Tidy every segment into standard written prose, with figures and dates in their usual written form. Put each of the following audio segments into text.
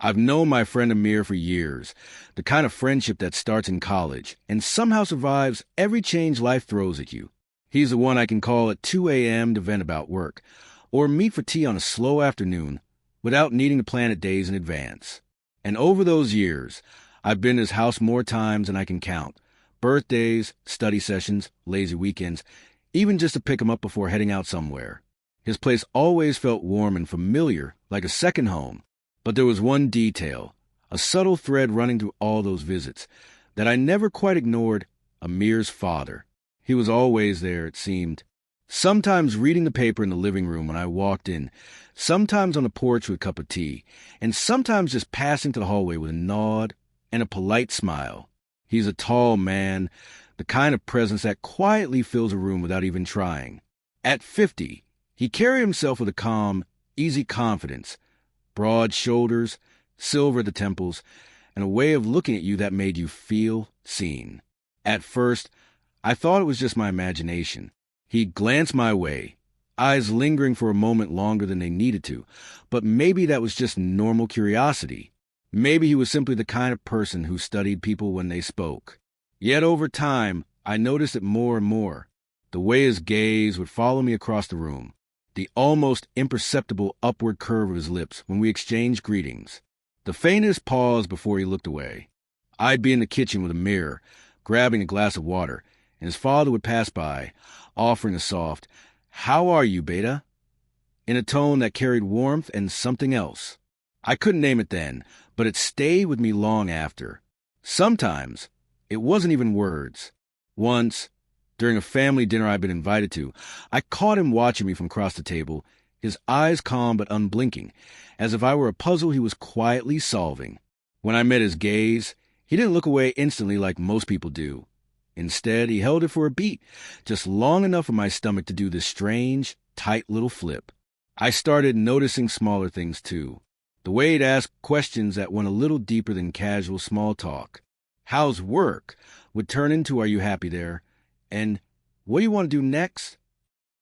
I've known my friend Amir for years, the kind of friendship that starts in college and somehow survives every change life throws at you. He's the one I can call at 2 a.m. to vent about work, or meet for tea on a slow afternoon without needing to plan it days in advance. And over those years, I've been to his house more times than I can count. Birthdays, study sessions, lazy weekends, even just to pick him up before heading out somewhere. His place always felt warm and familiar, like a second home. But there was one detail, a subtle thread running through all those visits, that I never quite ignored: Amir's father. He was always there, it seemed. Sometimes reading the paper in the living room when I walked in, sometimes on the porch with a cup of tea, and sometimes just passing to the hallway with a nod and a polite smile. He's a tall man, the kind of presence that quietly fills a room without even trying. At 50, he carried himself with a calm, easy confidence, broad shoulders, silver at the temples, and a way of looking at you that made you feel seen. At first, I thought it was just my imagination. He'd glance my way, eyes lingering for a moment longer than they needed to, but maybe that was just normal curiosity. Maybe he was simply the kind of person who studied people when they spoke. Yet over time, I noticed it more and more. The way his gaze would follow me across the room, the almost imperceptible upward curve of his lips when we exchanged greetings, the faintest pause before he looked away. I'd be in the kitchen with a mirror, grabbing a glass of water, and his father would pass by, offering a soft, "How are you, Beta?" in a tone that carried warmth and something else. I couldn't name it then, but it stayed with me long after. Sometimes, it wasn't even words. Once, during a family dinner I'd been invited to, I caught him watching me from across the table, his eyes calm but unblinking, as if I were a puzzle he was quietly solving. When I met his gaze, he didn't look away instantly like most people do. Instead, he held it for a beat, just long enough for my stomach to do this strange, tight little flip. I started noticing smaller things too. The way he'd ask questions that went a little deeper than casual small talk. "How's work?" would turn into "Are you happy there?" And "What do you want to do next?"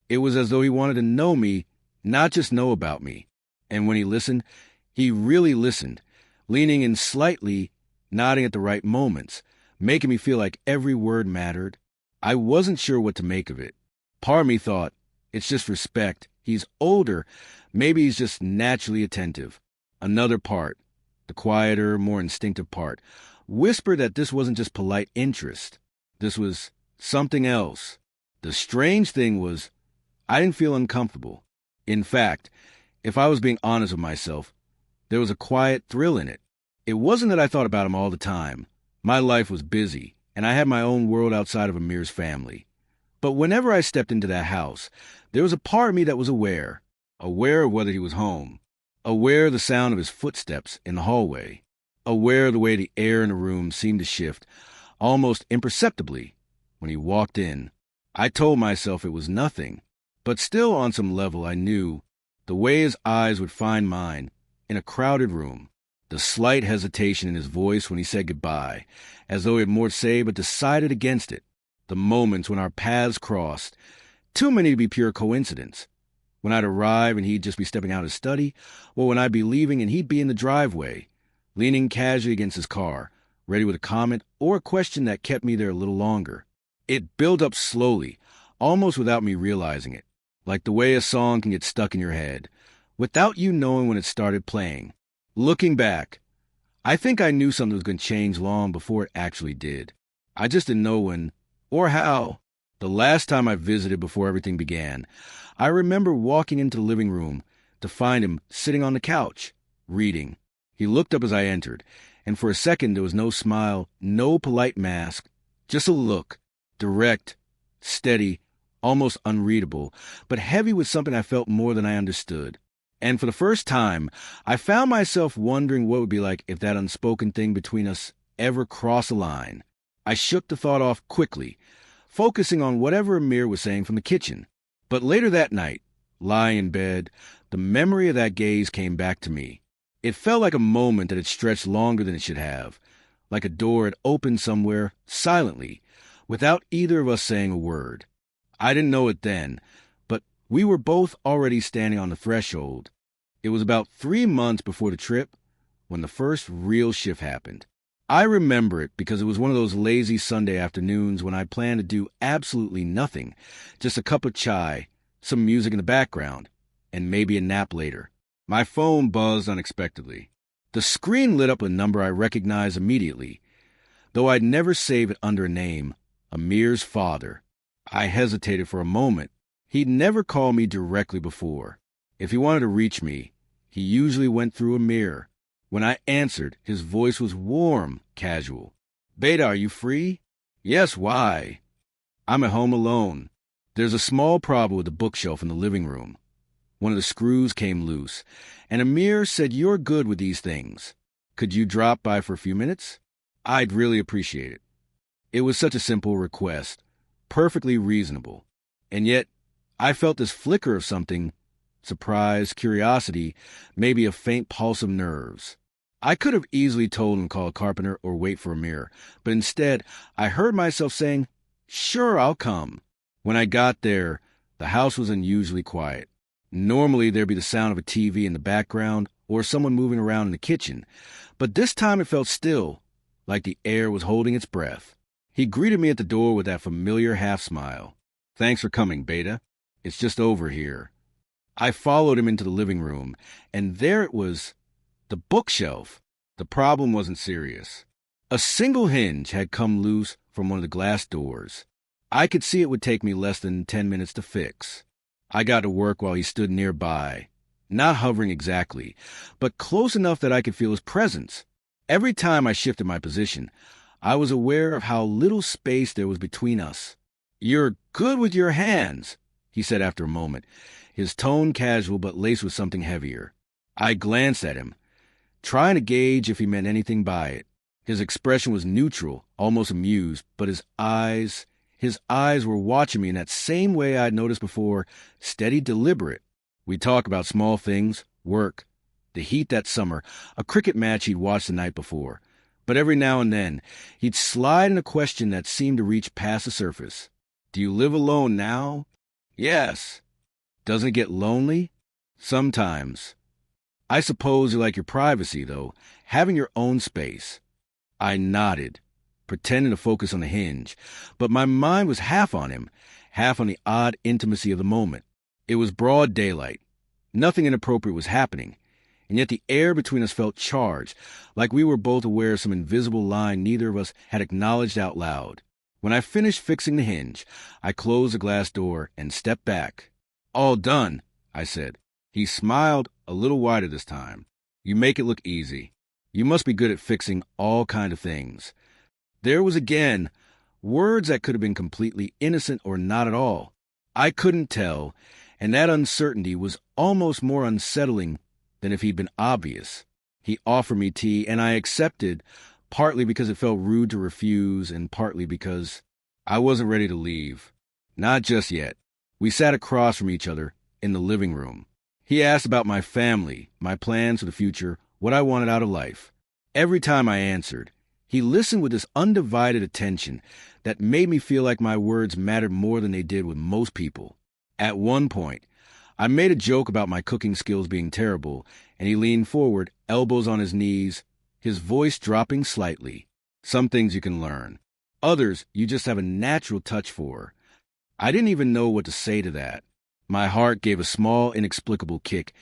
It was as though he wanted to know me, not just know about me. And when he listened, he really listened, leaning in slightly, nodding at the right moments, making me feel like every word mattered. I wasn't sure what to make of it. Part of me thought, it's just respect. He's older. Maybe he's just naturally attentive. Another part, the quieter, more instinctive part, whispered that this wasn't just polite interest. This was something else. The strange thing was, I didn't feel uncomfortable. In fact, if I was being honest with myself, there was a quiet thrill in it. It wasn't that I thought about him all the time. My life was busy, and I had my own world outside of Amir's family. But whenever I stepped into that house, there was a part of me that was aware of whether he was home, aware of the sound of his footsteps in the hallway, aware of the way the air in the room seemed to shift, almost imperceptibly, when he walked in. I told myself it was nothing, but still on some level I knew the way his eyes would find mine in a crowded room, the slight hesitation in his voice when he said goodbye, as though he had more to say but decided against it, the moments when our paths crossed, too many to be pure coincidence, when I'd arrive and he'd just be stepping out of his study, or when I'd be leaving and he'd be in the driveway, leaning casually against his car, ready with a comment or a question that kept me there a little longer. It built up slowly, almost without me realizing it, like the way a song can get stuck in your head, without you knowing when it started playing. Looking back, I think I knew something was going to change long before it actually did. I just didn't know when or how. The last time I visited before everything began, I remember walking into the living room to find him sitting on the couch, reading. He looked up as I entered, and for a second there was no smile, no polite mask, just a look, direct, steady, almost unreadable, but heavy with something I felt more than I understood. And for the first time, I found myself wondering what it would be like if that unspoken thing between us ever crossed a line. I shook the thought off quickly, focusing on whatever Amir was saying from the kitchen. But later that night, lying in bed, the memory of that gaze came back to me. It felt like a moment that had stretched longer than it should have, like a door had opened somewhere, silently, without either of us saying a word. I didn't know it then, but we were both already standing on the threshold. It was about 3 months before the trip, when the first real shift happened. I remember it because it was one of those lazy Sunday afternoons when I planned to do absolutely nothing, just a cup of chai, some music in the background, and maybe a nap later. My phone buzzed unexpectedly. The screen lit up a number I recognized immediately, though I'd never saved it under a name, Amir's father. I hesitated for a moment. He'd never called me directly before. If he wanted to reach me, he usually went through Amir. When I answered, his voice was warm, casual. "Beta, are you free?" "Yes, why?" "I'm at home alone. There's a small problem with the bookshelf in the living room. One of the screws came loose, and Amir said you're good with these things. Could you drop by for a few minutes? I'd really appreciate it." It was such a simple request, perfectly reasonable. And yet, I felt this flicker of something, surprise, curiosity, maybe a faint pulse of nerves. I could have easily told him to call a carpenter or wait for Amir, but instead, I heard myself saying, "Sure, I'll come." When I got there, the house was unusually quiet. Normally, there'd be the sound of a TV in the background or someone moving around in the kitchen, but this time it felt still, like the air was holding its breath. He greeted me at the door with that familiar half-smile. "Thanks for coming, Beta. It's just over here." I followed him into the living room, and there it was, the bookshelf. The problem wasn't serious. A single hinge had come loose from one of the glass doors. I could see it would take me less than 10 minutes to fix. I got to work while he stood nearby, not hovering exactly, but close enough that I could feel his presence. Every time I shifted my position, I was aware of how little space there was between us. "You're good with your hands," he said after a moment, his tone casual but laced with something heavier. I glanced at him, trying to gauge if he meant anything by it. His expression was neutral, almost amused, but his eyes were watching me in that same way I'd noticed before, steady, deliberate. We'd talk about small things, work, the heat that summer, a cricket match he'd watched the night before. But every now and then, he'd slide in a question that seemed to reach past the surface. "Do you live alone now?" "Yes." "Doesn't it get lonely?" "Sometimes." "I suppose you like your privacy, though, having your own space." I nodded, pretending to focus on the hinge, but my mind was half on him, half on the odd intimacy of the moment. It was broad daylight. Nothing inappropriate was happening, and yet the air between us felt charged, like we were both aware of some invisible line neither of us had acknowledged out loud. When I finished fixing the hinge, I closed the glass door and stepped back. "All done," I said. He smiled a little wider this time. "You make it look easy. You must be good at fixing all kind of things." There was again words that could have been completely innocent or not at all. I couldn't tell, and that uncertainty was almost more unsettling than if he'd been obvious. He offered me tea, and I accepted, partly because it felt rude to refuse, and partly because I wasn't ready to leave. Not just yet. We sat across from each other in the living room. He asked about my family, my plans for the future, what I wanted out of life. Every time I answered, he listened with this undivided attention that made me feel like my words mattered more than they did with most people. At one point, I made a joke about my cooking skills being terrible, and he leaned forward, elbows on his knees, his voice dropping slightly. "Some things you can learn. Others you just have a natural touch for." I didn't even know what to say to that. My heart gave a small, inexplicable kick,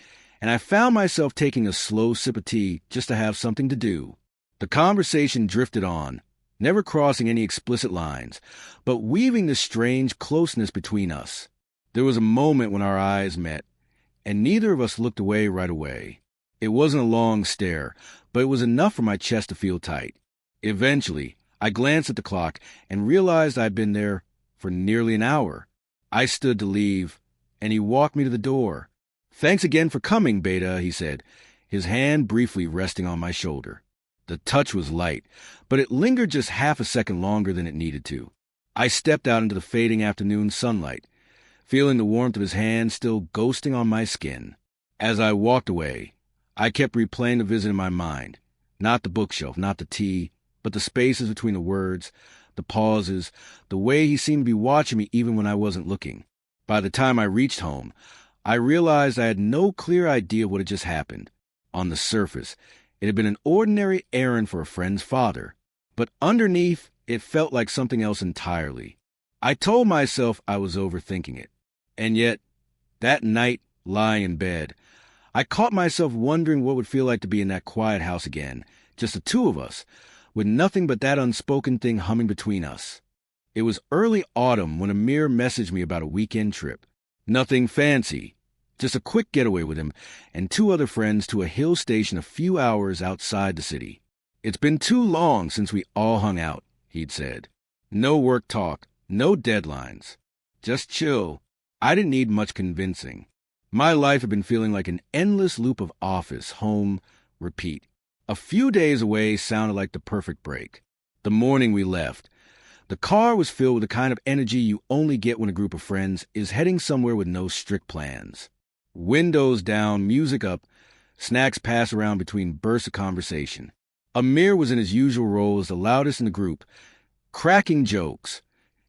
and I found myself taking a slow sip of tea just to have something to do. The conversation drifted on, never crossing any explicit lines, but weaving this strange closeness between us. There was a moment when our eyes met, and neither of us looked away right away. It wasn't a long stare, but it was enough for my chest to feel tight. Eventually, I glanced at the clock and realized I'd been there for nearly an hour. I stood to leave, and he walked me to the door. "Thanks again for coming, Beta," he said, his hand briefly resting on my shoulder. The touch was light, but it lingered just half a second longer than it needed to. I stepped out into the fading afternoon sunlight, feeling the warmth of his hand still ghosting on my skin. As I walked away, I kept replaying the visit in my mind. Not the bookshelf, not the tea, but the spaces between the words, the pauses, the way he seemed to be watching me even when I wasn't looking. By the time I reached home, I realized I had no clear idea what had just happened. On the surface, It had been an ordinary errand for a friend's father, but underneath, it felt like something else entirely. I told myself I was overthinking it. And yet, that night, lying in bed, I caught myself wondering what it would feel like to be in that quiet house again, just the two of us, with nothing but that unspoken thing humming between us. It was early autumn when Amir messaged me about a weekend trip. Nothing fancy, just a quick getaway with him and two other friends to a hill station a few hours outside the city. It's been too long since we all hung out, he'd said. No work talk, no deadlines. Just chill. I didn't need much convincing. My life had been feeling like an endless loop of office, home, repeat. A few days away sounded like the perfect break. The morning we left, the car was filled with the kind of energy you only get when a group of friends is heading somewhere with no strict plans. Windows down, music up, snacks passed around between bursts of conversation. Amir was in his usual role as the loudest in the group, cracking jokes,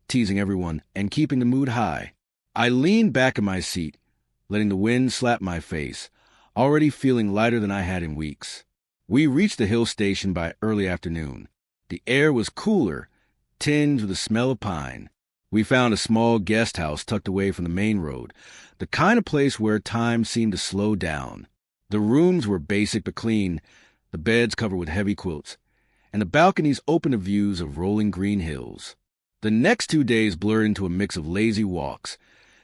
teasing everyone, and keeping the mood high. I leaned back in my seat, letting the wind slap my face, already feeling lighter than I had in weeks. We reached the hill station by early afternoon. The air was cooler, tinged with the smell of pine. We found a small guest house tucked away from the main road, the kind of place where time seemed to slow down. The rooms were basic but clean, the beds covered with heavy quilts, and the balconies open to views of rolling green hills. The next 2 days blurred into a mix of lazy walks,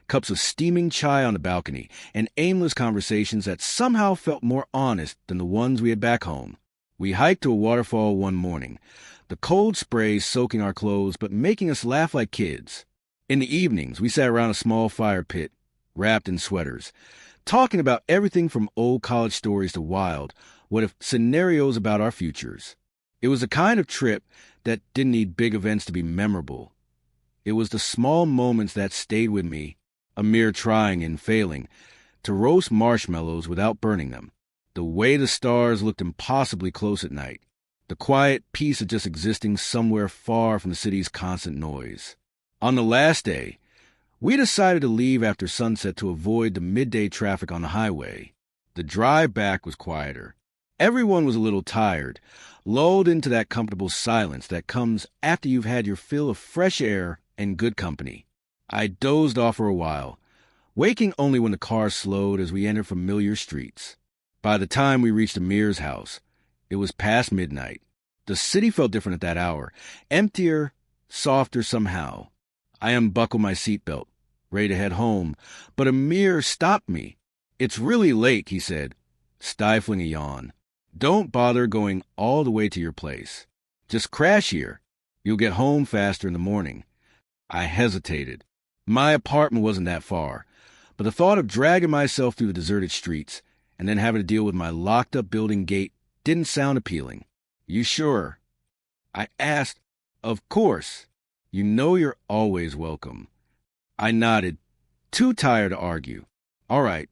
cups of steaming chai on the balcony, and aimless conversations that somehow felt more honest than the ones we had back home. We hiked to a waterfall one morning, the cold spray soaking our clothes but making us laugh like kids. In the evenings, we sat around a small fire pit, wrapped in sweaters, talking about everything from old college stories to wild, what-if scenarios about our futures. It was a kind of trip that didn't need big events to be memorable. It was the small moments that stayed with me, Amir trying and failing to roast marshmallows without burning them, the way the stars looked impossibly close at night, the quiet peace of just existing somewhere far from the city's constant noise. On the last day, we decided to leave after sunset to avoid the midday traffic on the highway. The drive back was quieter. Everyone was a little tired, lulled into that comfortable silence that comes after you've had your fill of fresh air and good company. I dozed off for a while, waking only when the car slowed as we entered familiar streets. By the time we reached Amir's house, it was past midnight. The city felt different at that hour, emptier, softer somehow. I unbuckled my seatbelt, ready to head home, but Amir stopped me. "It's really late," he said, stifling a yawn. "Don't bother going all the way to your place. Just crash here. You'll get home faster in the morning." I hesitated. My apartment wasn't that far, but the thought of dragging myself through the deserted streets and then having to deal with my locked-up building gate didn't sound appealing. "You sure?" I asked. "Of course. You know you're always welcome." I nodded, too tired to argue. "All right."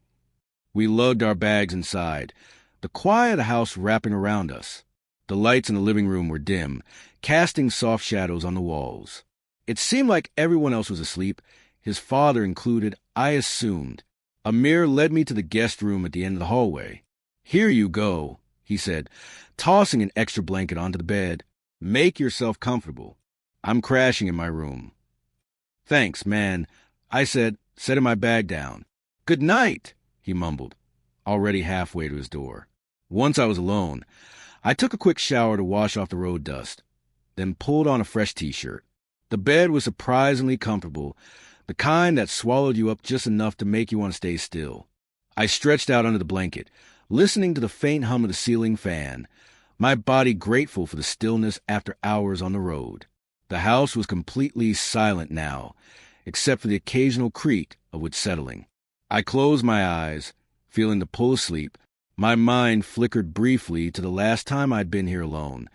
We lugged our bags inside, the quiet of the house wrapping around us. The lights in the living room were dim, casting soft shadows on the walls. It seemed like everyone else was asleep, his father included, I assumed. Amir led me to the guest room at the end of the hallway. "Here you go," he said, tossing an extra blanket onto the bed. "Make yourself comfortable. I'm crashing in my room." "Thanks, man," I said, setting my bag down. "Good night," he mumbled, already halfway to his door. Once I was alone, I took a quick shower to wash off the road dust, then pulled on a fresh t-shirt. The bed was surprisingly comfortable, the kind that swallowed you up just enough to make you want to stay still. I stretched out under the blanket, listening to the faint hum of the ceiling fan, my body grateful for the stillness after hours on the road. The house was completely silent now, except for the occasional creak of wood settling. I closed my eyes, feeling the pull of sleep. My mind flickered briefly to the last time I'd been here alone,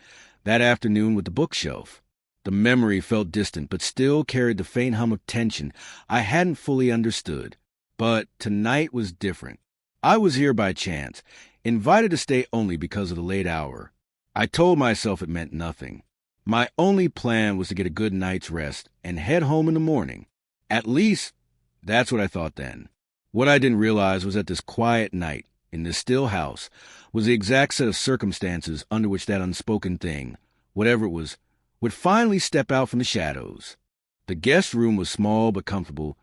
that afternoon with the bookshelf. The memory felt distant, but still carried the faint hum of tension I hadn't fully understood. But tonight was different. I was here by chance, invited to stay only because of the late hour. I told myself it meant nothing. My only plan was to get a good night's rest and head home in the morning. At least, that's what I thought then. What I didn't realize was that this quiet night, in this still house, was the exact set of circumstances under which that unspoken thing, whatever it was, would finally step out from the shadows. The guest room was small but comfortable,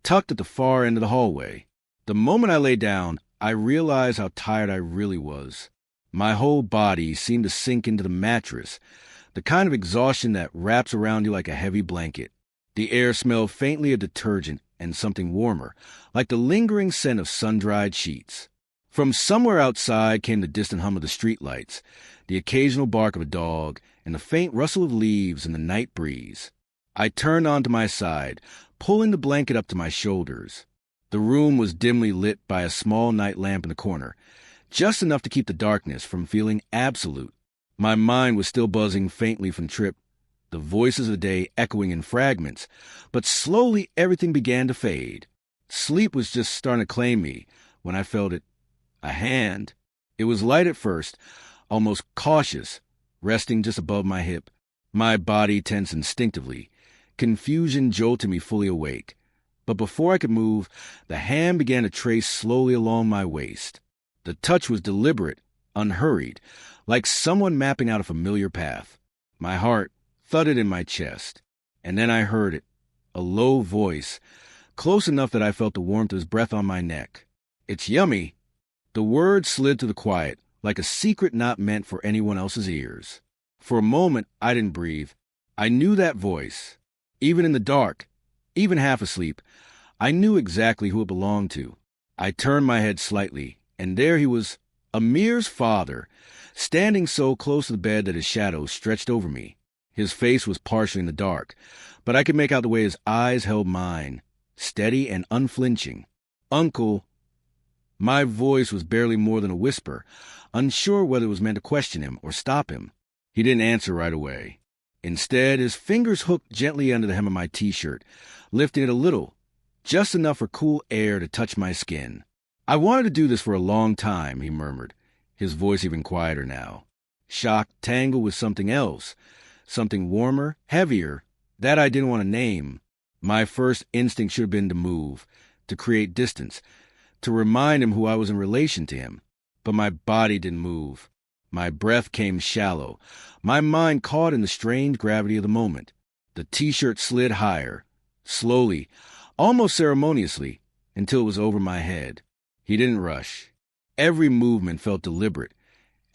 tucked at the far end of the hallway. The moment I lay down, I realized how tired I really was. My whole body seemed to sink into the mattress, the kind of exhaustion that wraps around you like a heavy blanket. The air smelled faintly of detergent and something warmer, like the lingering scent of sun-dried sheets. From somewhere outside came the distant hum of the streetlights, the occasional bark of a dog, and the faint rustle of leaves in the night breeze. I turned onto my side, pulling the blanket up to my shoulders. The room was dimly lit by a small night lamp in the corner, just enough to keep the darkness from feeling absolute. My mind was still buzzing faintly from Trip, the voices of the day echoing in fragments, but slowly everything began to fade. Sleep was just starting to claim me when I felt it. A hand. It was light at first, almost cautious, resting just above my hip. My body tensed instinctively. Confusion jolted me fully awake. But before I could move, the hand began to trace slowly along my waist. The touch was deliberate, unhurried, like someone mapping out a familiar path. My heart thudded in my chest, and then I heard it, a low voice, close enough that I felt the warmth of his breath on my neck. "It's yummy." The words slid through the quiet, like a secret not meant for anyone else's ears. For a moment, I didn't breathe. I knew that voice. Even in the dark, even half asleep, I knew exactly who it belonged to. I turned my head slightly, and there he was, Amir's father, standing so close to the bed that his shadow stretched over me. His face was partially in the dark, but I could make out the way his eyes held mine, steady and unflinching. "Uncle." My voice was barely more than a whisper, unsure whether it was meant to question him or stop him. He didn't answer right away. Instead, his fingers hooked gently under the hem of my t-shirt, lifting it a little, just enough for cool air to touch my skin. "I wanted to do this for a long time," he murmured, his voice even quieter now. Shock tangled with something else, something warmer, heavier, that I didn't want to name. My first instinct should have been to move, to create distance, to remind him who I was in relation to him. But my body didn't move. My breath came shallow, my mind caught in the strange gravity of the moment. The t-shirt slid higher, slowly, almost ceremoniously, until it was over my head. He didn't rush. Every movement felt deliberate,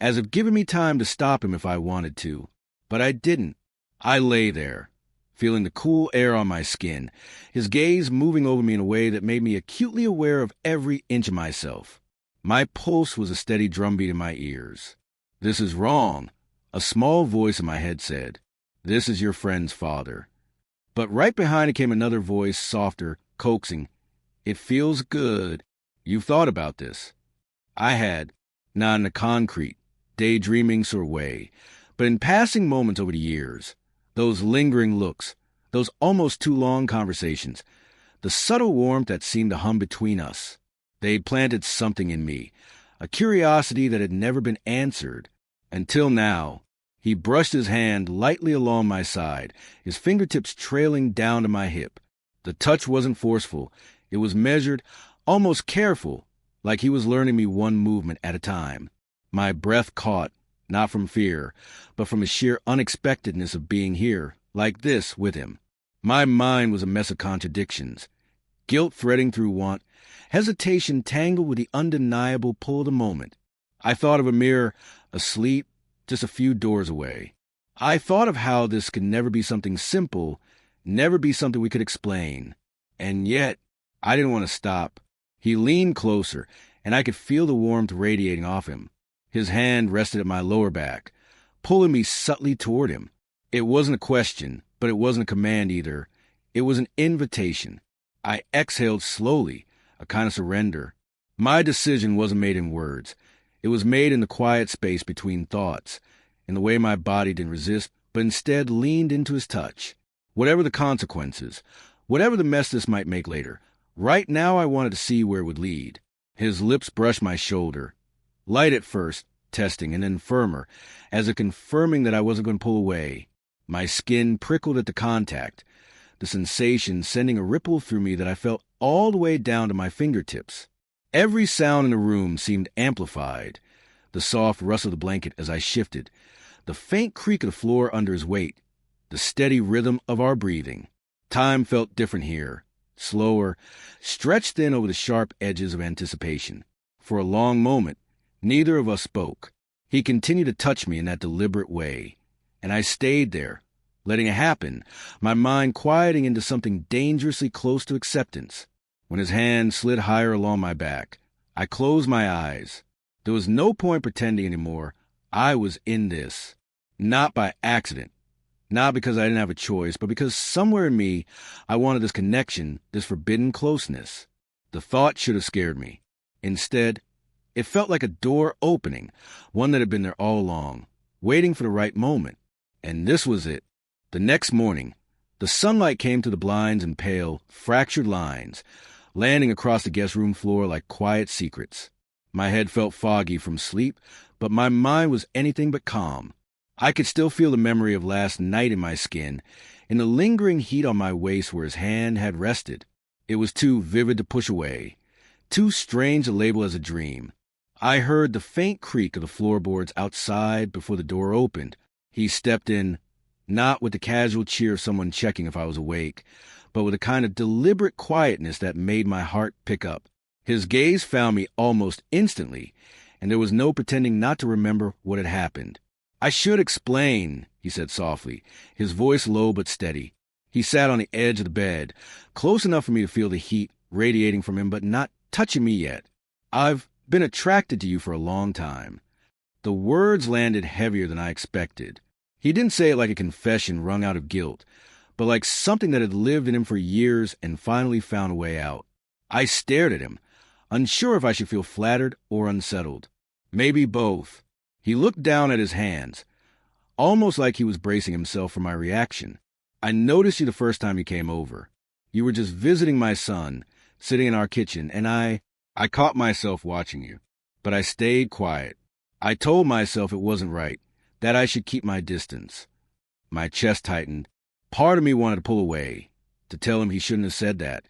as if giving me time to stop him if I wanted to. But I didn't. I lay there, feeling the cool air on my skin, his gaze moving over me in a way that made me acutely aware of every inch of myself. My pulse was a steady drumbeat in my ears. "This is wrong," a small voice in my head said. "This is your friend's father." But right behind it came another voice, softer, coaxing. "It feels good. You've thought about this." I had, not in a concrete, daydreaming sort of way, but in passing moments over the years. Those lingering looks, those almost too long conversations, the subtle warmth that seemed to hum between us. They'd planted something in me, a curiosity that had never been answered. Until now. He brushed his hand lightly along my side, his fingertips trailing down to my hip. The touch wasn't forceful. It was measured, almost careful, like he was learning me one movement at a time. My breath caught, not from fear, but from the sheer unexpectedness of being here, like this, with him. My mind was a mess of contradictions. Guilt threading through want, hesitation tangled with the undeniable pull of the moment. I thought of Amir, asleep, just a few doors away. I thought of how this could never be something simple, never be something we could explain. And yet, I didn't want to stop. He leaned closer, and I could feel the warmth radiating off him. His hand rested at my lower back, pulling me subtly toward him. It wasn't a question, but it wasn't a command either. It was an invitation. I exhaled slowly, a kind of surrender. My decision wasn't made in words. It was made in the quiet space between thoughts, in the way my body didn't resist, but instead leaned into his touch. Whatever the consequences, whatever the mess this might make later, right now I wanted to see where it would lead. His lips brushed my shoulder. Light at first, testing, and then firmer, as if confirming that I wasn't going to pull away. My skin prickled at the contact, the sensation sending a ripple through me that I felt all the way down to my fingertips. Every sound in the room seemed amplified. The soft rustle of the blanket as I shifted, the faint creak of the floor under his weight, the steady rhythm of our breathing. Time felt different here, slower, stretched thin over the sharp edges of anticipation. For a long moment, neither of us spoke. He continued to touch me in that deliberate way, and I stayed there, letting it happen, my mind quieting into something dangerously close to acceptance. When his hand slid higher along my back, I closed my eyes. There was no point pretending anymore. I was in this. Not by accident. Not because I didn't have a choice, but because somewhere in me, I wanted this connection, this forbidden closeness. The thought should have scared me. Instead, it felt like a door opening, one that had been there all along, waiting for the right moment. And this was it. The next morning, the sunlight came through the blinds in pale, fractured lines, landing across the guest room floor like quiet secrets. My head felt foggy from sleep, but my mind was anything but calm. I could still feel the memory of last night in my skin, in the lingering heat on my waist where his hand had rested. It was too vivid to push away, too strange to label as a dream. I heard the faint creak of the floorboards outside before the door opened. He stepped in, not with the casual cheer of someone checking if I was awake, but with a kind of deliberate quietness that made my heart pick up. His gaze found me almost instantly, and there was no pretending not to remember what had happened. "I should explain," he said softly, his voice low but steady. He sat on the edge of the bed, close enough for me to feel the heat radiating from him but not touching me yet. "I've been attracted to you for a long time." The words landed heavier than I expected. He didn't say it like a confession wrung out of guilt, but like something that had lived in him for years and finally found a way out. I stared at him, unsure if I should feel flattered or unsettled. Maybe both. He looked down at his hands, almost like he was bracing himself for my reaction. "I noticed you the first time you came over. You were just visiting my son, sitting in our kitchen, and I caught myself watching you. But I stayed quiet. I told myself it wasn't right, that I should keep my distance." My chest tightened. Part of me wanted to pull away, to tell him he shouldn't have said that.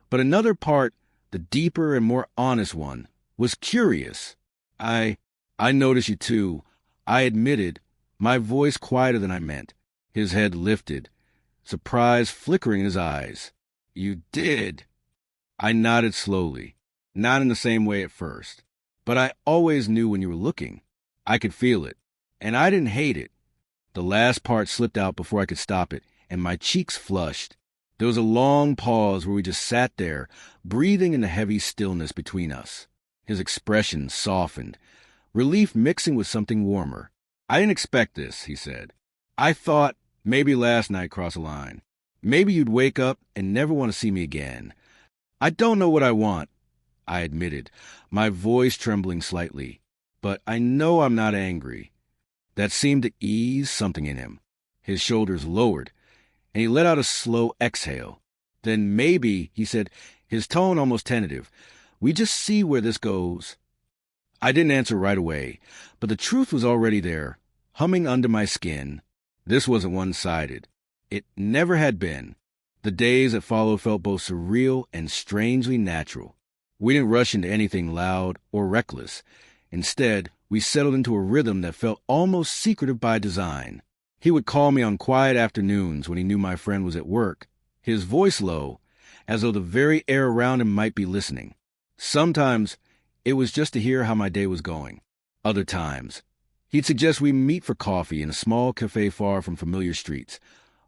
But another part, the deeper and more honest one, was curious. I noticed you too," I admitted, my voice quieter than I meant. His head lifted, surprise flickering in his eyes. "You did?" I nodded slowly, not in the same way at first. "But I always knew when you were looking. I could feel it, and I didn't hate it." The last part slipped out before I could stop it, and my cheeks flushed. There was a long pause where we just sat there, breathing in the heavy stillness between us. His expression softened, relief mixing with something warmer. "I didn't expect this," he said. "I thought maybe last night crossed a line. Maybe you'd wake up and never want to see me again. I don't know what I want," I admitted, my voice trembling slightly. "But I know I'm not angry." That seemed to ease something in him. His shoulders lowered, and he let out a slow exhale. "Then maybe," he said, his tone almost tentative, "we just see where this goes." I didn't answer right away, but the truth was already there, humming under my skin. This wasn't one-sided. It never had been. The days that followed felt both surreal and strangely natural. We didn't rush into anything loud or reckless. Instead, we settled into a rhythm that felt almost secretive by design. He would call me on quiet afternoons when he knew my friend was at work, his voice low, as though the very air around him might be listening. Sometimes it was just to hear how my day was going. Other times, he'd suggest we meet for coffee in a small cafe far from familiar streets,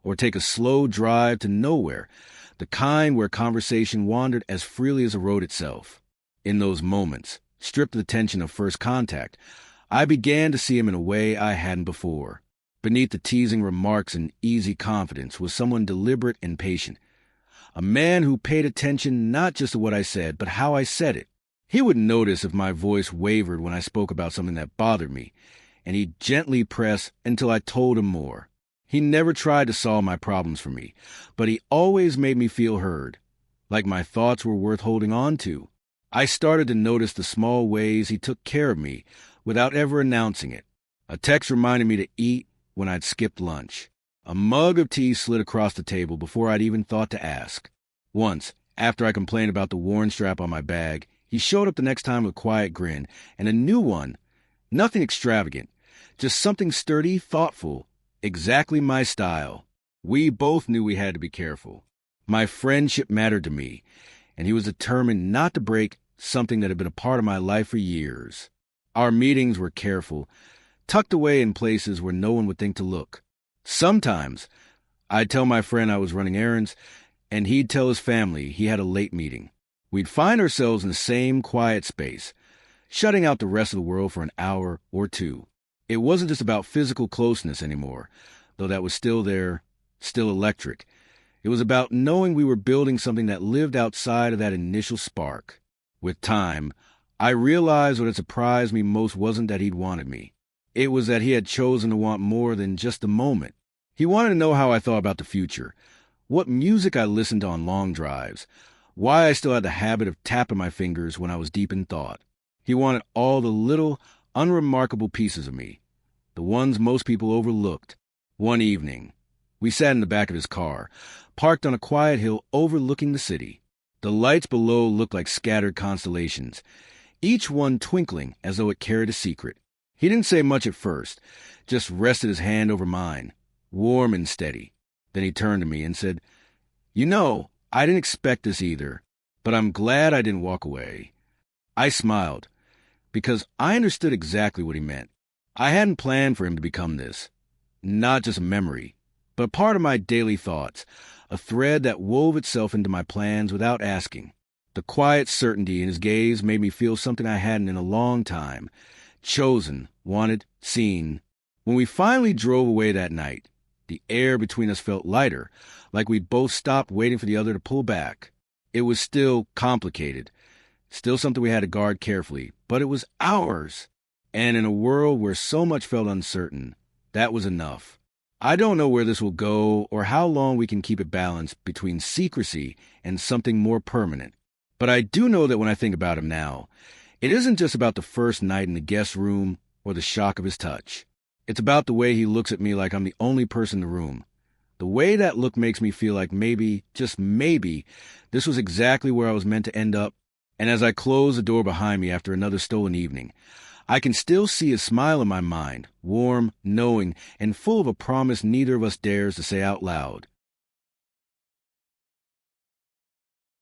or take a slow drive to nowhere, the kind where conversation wandered as freely as the road itself. In those moments, stripped of the tension of first contact, I began to see him in a way I hadn't before. Beneath the teasing remarks and easy confidence was someone deliberate and patient. A man who paid attention not just to what I said, but how I said it. He would notice if my voice wavered when I spoke about something that bothered me, and he'd gently press until I told him more. He never tried to solve my problems for me, but he always made me feel heard, like my thoughts were worth holding on to. I started to notice the small ways he took care of me without ever announcing it. A text reminded me to eat when I'd skipped lunch. A mug of tea slid across the table before I'd even thought to ask. Once, after I complained about the worn strap on my bag, He showed up the next time with a quiet grin, and a new one. Nothing extravagant, just something sturdy, thoughtful, exactly my style. We both knew we had to be careful. My friendship mattered to me, and he was determined not to break something that had been a part of my life for years. Our meetings were careful, tucked away in places where no one would think to look. Sometimes I'd tell my friend I was running errands, and he'd tell his family he had a late meeting. We'd find ourselves in the same quiet space, shutting out the rest of the world for an hour or two. It wasn't just about physical closeness anymore, though that was still there, still electric. It was about knowing we were building something that lived outside of that initial spark. With time, I realized what had surprised me most wasn't that he'd wanted me. It was that he had chosen to want more than just the moment. He wanted to know how I thought about the future, what music I listened to on long drives, why I still had the habit of tapping my fingers when I was deep in thought. He wanted all the little, unremarkable pieces of me, the ones most people overlooked. One evening, we sat in the back of his car, parked on a quiet hill overlooking the city. The lights below looked like scattered constellations, each one twinkling as though it carried a secret. He didn't say much at first, just rested his hand over mine, warm and steady. Then he turned to me and said, "You know, I didn't expect this either, but I'm glad I didn't walk away." I smiled, because I understood exactly what he meant. I hadn't planned for him to become this. Not just a memory, but a part of my daily thoughts, a thread that wove itself into my plans without asking. The quiet certainty in his gaze made me feel something I hadn't in a long time. Chosen, wanted, seen. When we finally drove away that night, the air between us felt lighter, like we'd both stopped waiting for the other to pull back. It was still complicated, still something we had to guard carefully, but it was ours. And in a world where so much felt uncertain, that was enough. I don't know where this will go or how long we can keep it balanced between secrecy and something more permanent. But I do know that when I think about him now, it isn't just about the first night in the guest room or the shock of his touch. It's about the way he looks at me like I'm the only person in the room. The way that look makes me feel like maybe, just maybe, this was exactly where I was meant to end up. And as I close the door behind me after another stolen evening, I can still see a smile in my mind, warm, knowing, and full of a promise neither of us dares to say out loud.